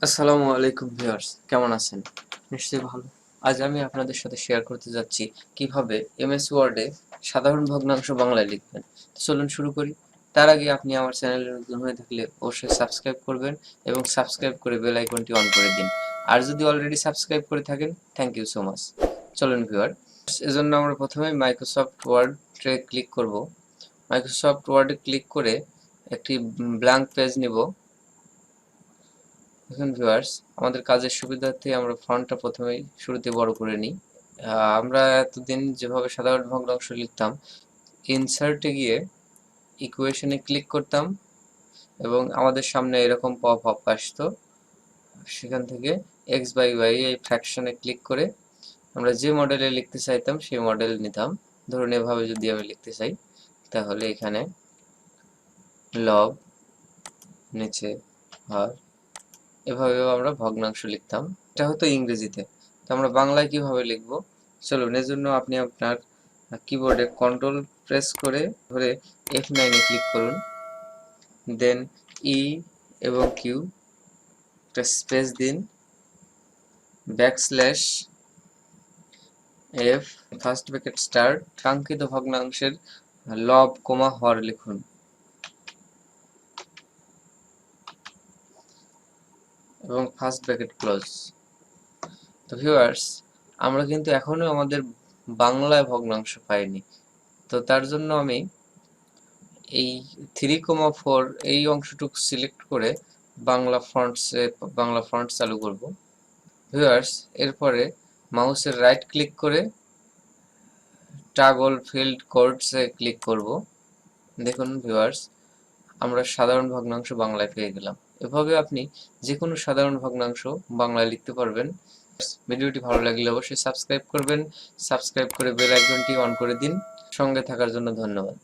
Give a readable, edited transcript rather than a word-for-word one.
আসসালামু আলাইকুম ভিউয়ার্স, কেমন আছেন? নিশ্চয়ই ভালো। আজ আমি আপনাদের সাথে শেয়ার করতে যাচ্ছি কিভাবে এমএস ওয়ার্ডে সাধারণ ভগ্নাংশ বাংলায় লিখবেন। চলুন শুরু করি। তার আগে আপনি আমার চ্যানেলে নতুন হয়ে থাকলে অবশ্যই সাবস্ক্রাইব করবেন এবং সাবস্ক্রাইব করে বেল আইকনটি অন করে দিন। আর যদি অলরেডি সাবস্ক্রাইব করে থাকেন, থ্যাংক ইউ সো মাচ। চলুন ভিউয়ার, এজন্য আমরা প্রথমে মাইক্রোসফট ওয়ার্ডে ক্লিক করব। মাইক্রোসফট ওয়ার্ডে ক্লিক করে একটি ব্ল্যাঙ্ক পেজ নিব। দেখুন ভিউয়ার্স, আমাদের কাজের সুবিধার্থে আমরা ফন্টটা প্রথমেই শুরুতে বড় করে নিই। আমরা এতদিন যেভাবে সাধারণ ভগ্নাংশ লিখতাম, ইনসার্টে গিয়ে ইকুয়েশনে ক্লিক করতাম এবং আমাদের সামনে এরকম পপ আপ আসতো। সেখান থেকে এক্স বাই ওয়াই এই ফ্র্যাকশনে ক্লিক করে আমরা যে মডেলে লিখতে চাইতাম সেই মডেল নিতাম। ধরুন এভাবে যদি আমি লিখতে চাই, তাহলে এখানে লব, নিচে হর, এভাবেও আমরা ভগ্নাংশ লিখতাম। এটা হতো ইংরেজিতে। তো আমরা বাংলায় কিভাবে লিখব? চলুন, এজন্য আপনি আপনার কিবোর্ডে কন্ট্রোল প্রেস করে ধরে F9 এ ক্লিক করুন, দেন ই এবং কিউ একটা স্পেস দিন, backslash F, first bracket start, কাঙ্ক্ষিত ভগ্নাংশের লব কমা হর লিখুন এবং ফার্স্ট ব্র্যাকেট ক্লোজ। তো ভিউয়ার্স, আমরা কিন্তু এখনো আমাদের বাংলায় ভগ্নাংশ পাইনি। তো তার জন্য আমি এই 3,4 এই অংশটুকু সিলেক্ট করে বাংলা ফন্ট চালু করব। ভিউয়ার্স, এরপরে মাউসের রাইট ক্লিক করে টাগল ফিল্ড কোডসে ক্লিক করব। দেখুন ভিউয়ার্স, আমরা সাধারণ ভগ্নাংশ বাংলায় পেয়ে গেলাম। এভাবে আপনি যে কোনো সাধারণ ভগ্নাংশ বাংলায় লিখতে পারবেন। ভিডিওটি ভালো লাগলে অবশ্যই সাবস্ক্রাইব করবেন। সাবস্ক্রাইব করে বেল আইকনটি অন করে দিন। সঙ্গে থাকার জন্য ধন্যবাদ।